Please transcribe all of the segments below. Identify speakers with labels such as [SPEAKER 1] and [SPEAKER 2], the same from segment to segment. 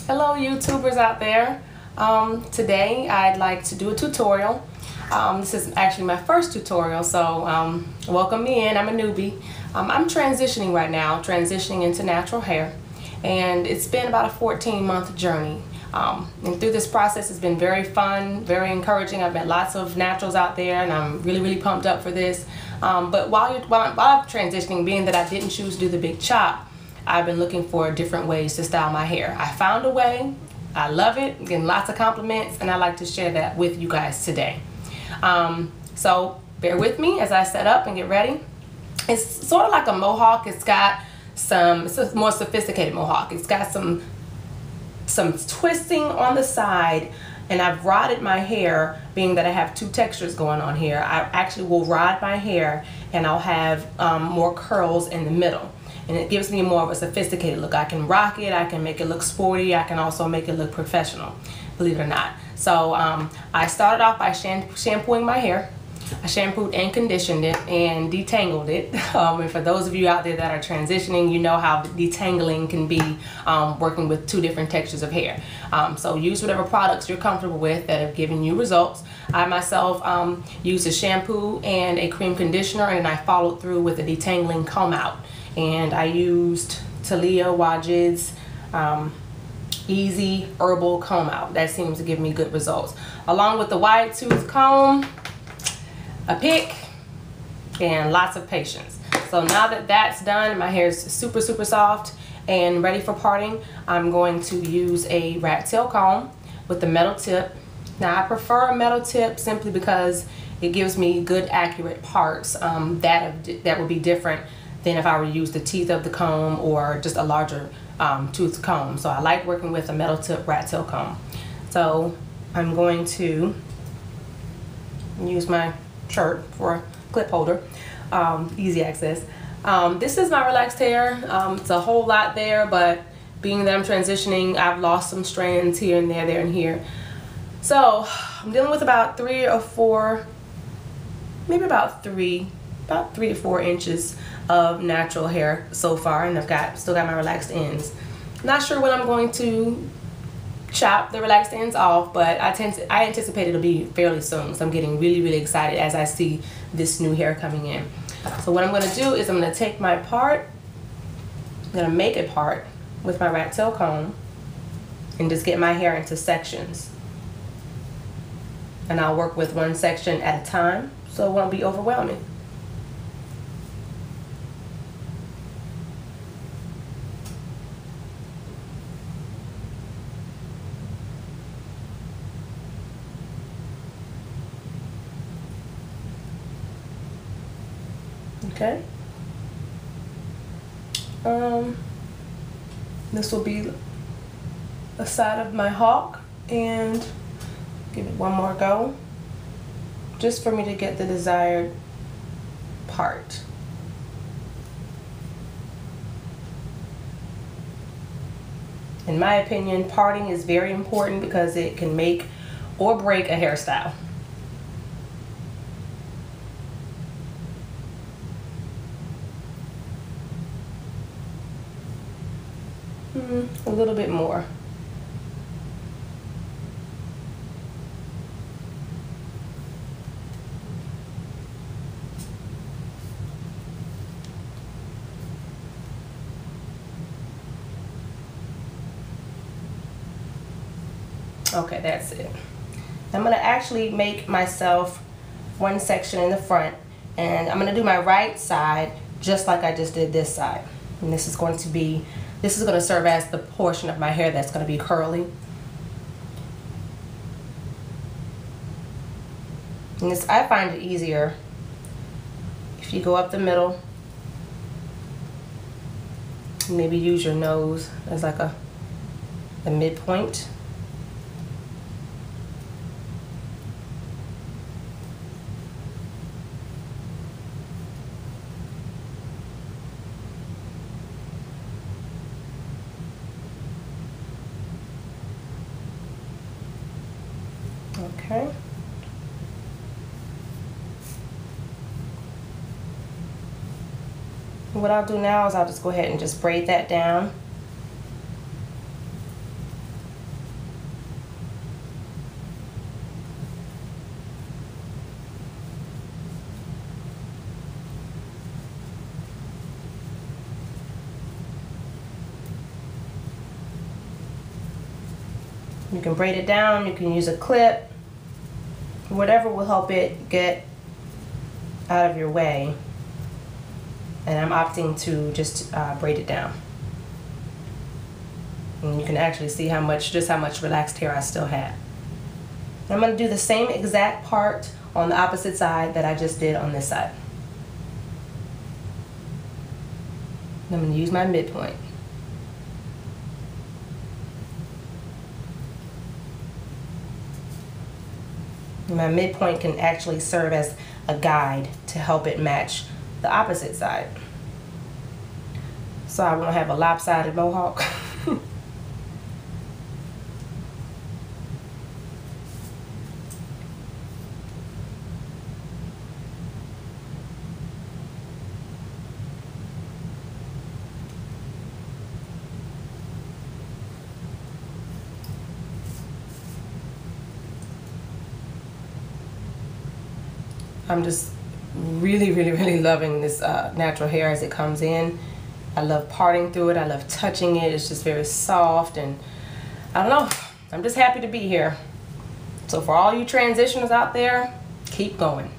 [SPEAKER 1] Hello YouTubers out there. Today I'd like to do a tutorial. This is actually my first tutorial, so welcome me in. I'm a newbie. I'm transitioning right now, transitioning into natural hair, and it's been about a 14-month journey. And through this process it's been very fun, very encouraging. I've met lots of naturals out there and I'm really pumped up for this. But while I'm transitioning, being that I didn't choose to do the big chop, I've been looking for different ways to style my hair. I found a way. I love it. I'm getting lots of compliments, and I'd like to share that with you guys today. So bear with me as I set up and get ready. It's sort of like a mohawk. It's got it's a more sophisticated mohawk. It's got some twisting on the side, and I've rodded my hair, being that I have two textures going on here. I actually will rod my hair and I'll have more curls in the middle. And it gives me more of a sophisticated look. I can rock it, I can make it look sporty, I can also make it look professional, believe it or not. So I started off by shampooing my hair. I shampooed and conditioned it and detangled it. And for those of you out there that are transitioning, you know how detangling can be working with two different textures of hair. So use whatever products you're comfortable with that have given you results. I myself used a shampoo and a cream conditioner, and I followed through with a detangling comb out. And I used Talia Wajid's Easy Herbal Comb Out. That seems to give me good results. Along with the wide tooth comb, a pick, and lots of patience. So now that that's done, my hair is super soft and ready for parting, I'm going to use a rat tail comb with the metal tip. Now I prefer a metal tip simply because it gives me good accurate parts that would be different than if I were to use the teeth of the comb or just a larger tooth comb. So I like working with a metal tip rat tail comb. So I'm going to use my shirt for a clip holder, easy access. This is my relaxed hair. It's a whole lot there, but being that I'm transitioning, I've lost some strands here and there and here. So I'm dealing with about 3 or 4, maybe about 3 to 4 inches of natural hair so far, and I've still got my relaxed ends. Not sure when I'm going to chop the relaxed ends off, but I anticipate it'll be fairly soon. So I'm getting really excited as I see this new hair coming in. So what I'm going to do is I'm going to take my part, I'm going to make a part with my rat tail comb and just get my hair into sections. And I'll work with one section at a time so it won't be overwhelming. Okay. This will be the side of my hawk, and give it one more go just for me to get the desired part. In my opinion, parting is very important because it can make or break a hairstyle. A little bit more. Okay, that's it. I'm going to actually make myself one section in the front, and I'm going to do my right side just like I just did this side. And this is going to serve as the portion of my hair that's going to be curly. And I find it easier if you go up the middle, maybe use your nose as like a midpoint. Okay. What I'll do now is I'll just go ahead and just braid that down. You can braid it down, you can use a clip, whatever will help it get out of your way. And I'm opting to just braid it down. And you can actually see just how much relaxed hair I still have. I'm going to do the same exact part on the opposite side that I just did on this side. I'm going to use my midpoint. And my midpoint can actually serve as a guide to help it match the opposite side, so I won't have a lopsided mohawk. I'm just really loving this natural hair as it comes in. I love parting through it. I love touching it. It's just very soft, and I don't know, I'm just happy to be here. So for all you transitioners out there, keep going.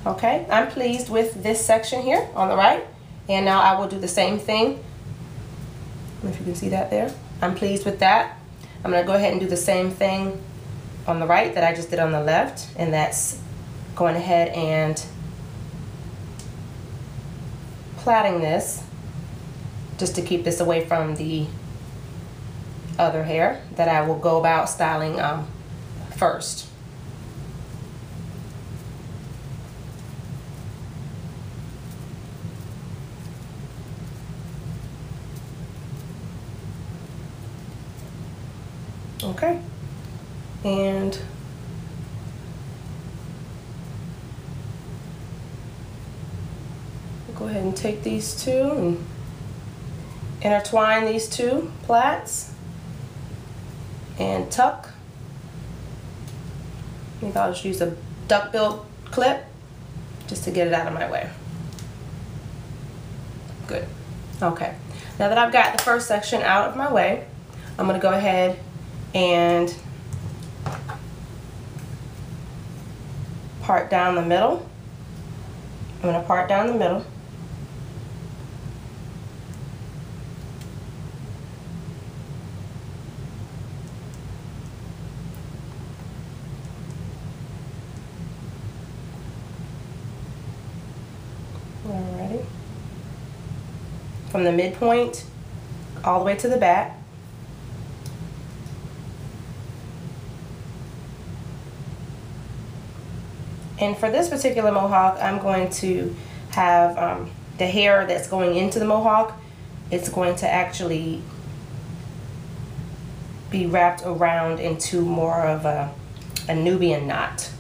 [SPEAKER 1] Okay, I'm pleased with this section here on the right. And now I will do the same thing. I don't know if you can see that there. I'm pleased with that. I'm going to go ahead and do the same thing on the right that I just did on the left. And that's going ahead and plaiting this just to keep this away from the other hair that I will go about styling first. Okay, and we'll go ahead and take these two and intertwine these two plaits and tuck. I think I'll just use a duck-bill clip just to get it out of my way. Good. Okay, now that I've got the first section out of my way, I'm going to go ahead and part down the middle. I'm going to part down the middle. Alrighty. From the midpoint all the way to the back. And for this particular mohawk, I'm going to have the hair that's going into the mohawk, it's going to actually be wrapped around into more of a Nubian knot.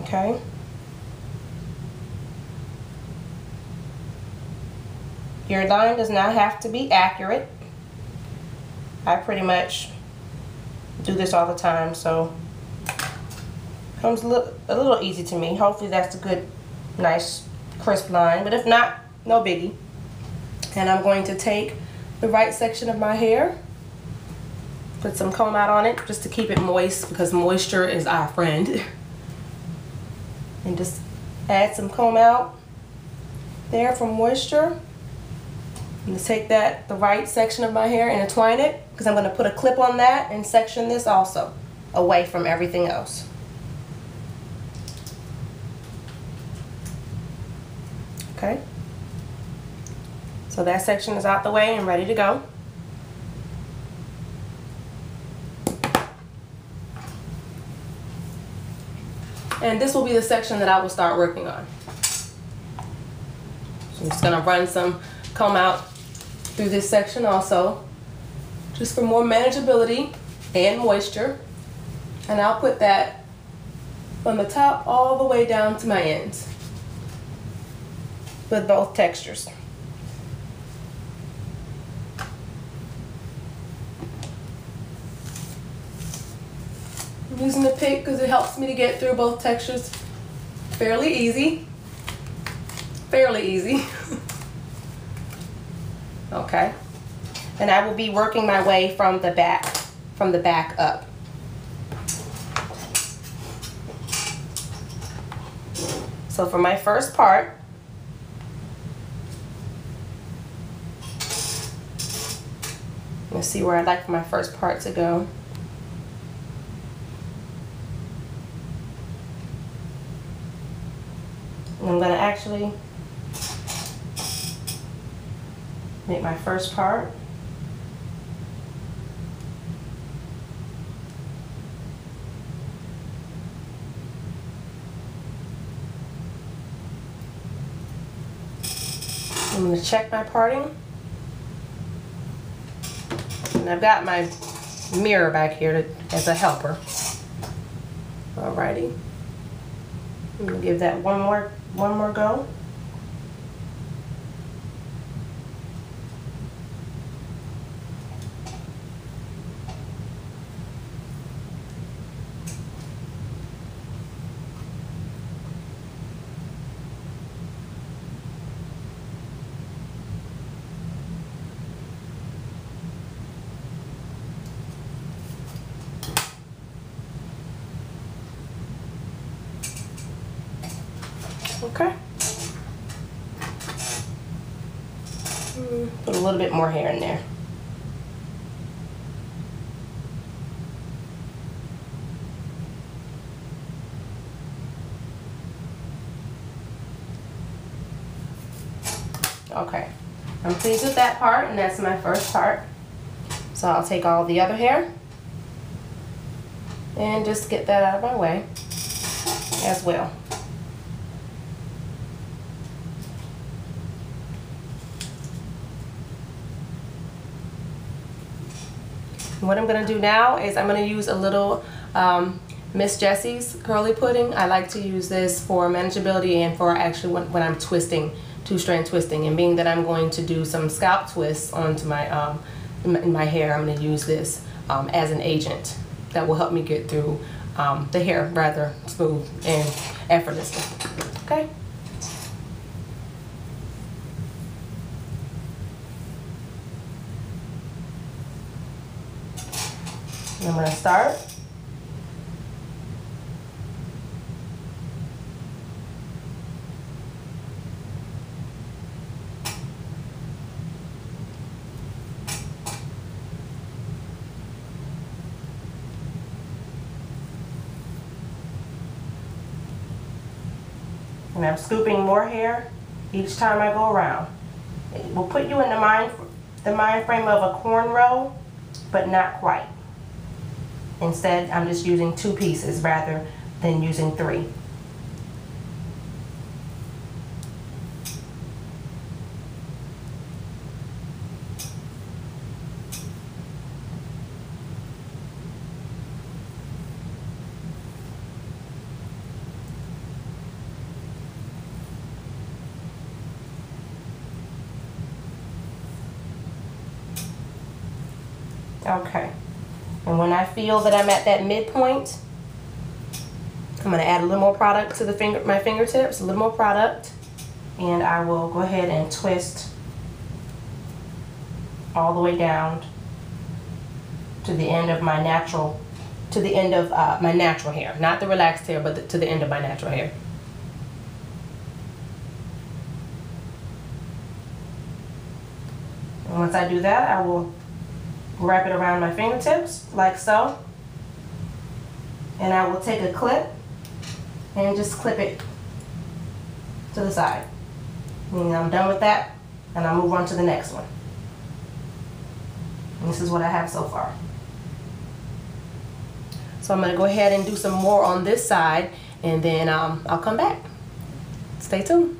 [SPEAKER 1] Okay. Your line does not have to be accurate. I pretty much do this all the time, so it comes a little easy to me. Hopefully that's a good, nice, crisp line, but if not, no biggie. And I'm going to take the right section of my hair, put some comb out on it just to keep it moist, because moisture is our friend. And just add some comb out there for moisture. I'm going to take the right section of my hair and intertwine it, because I'm going to put a clip on that and section this also away from everything else. Okay. So that section is out the way and ready to go. And this will be the section that I will start working on. So I'm just going to run some comb out through this section also, just for more manageability and moisture. And I'll put that from the top all the way down to my ends. with both textures. I'm using the pick because it helps me to get through both textures fairly easy. Fairly easy. Okay. And I will be working my way from the back up. So for my first part, let's see where I'd like for my first part to go. And I'm going to actually make my first part. I'm going to check my parting. And I've got my mirror back here as a helper. Alrighty. I'm going to give that one more go. Okay. Put a little bit more hair in there. Okay. I'm pleased with that part, and that's my first part. So I'll take all the other hair and just get that out of my way as well. What I'm going to do now is I'm going to use a little Miss Jessie's curly pudding. I like to use this for manageability and for actually when I'm twisting, two-strand twisting. And being that I'm going to do some scalp twists onto my in my hair, I'm going to use this as an agent that will help me get through the hair rather smooth and effortlessly. Okay. I'm going to start. And I'm scooping more hair each time I go around. It will put you in the mind frame of a cornrow, but not quite. Instead, I'm just using 2 pieces rather than using 3. Okay. And when I feel that I'm at that midpoint, I'm going to add a little more product to my fingertips, a little more product, and I will go ahead and twist all the way down to the end of my natural, hair, not the relaxed hair, but to the end of my natural hair. And once I do that, I will wrap it around my fingertips like so, and I will take a clip and just clip it to the side. And I'm done with that, and I'll move on to the next one. And this is what I have so far. So I'm going to go ahead and do some more on this side, and then I'll come back. Stay tuned.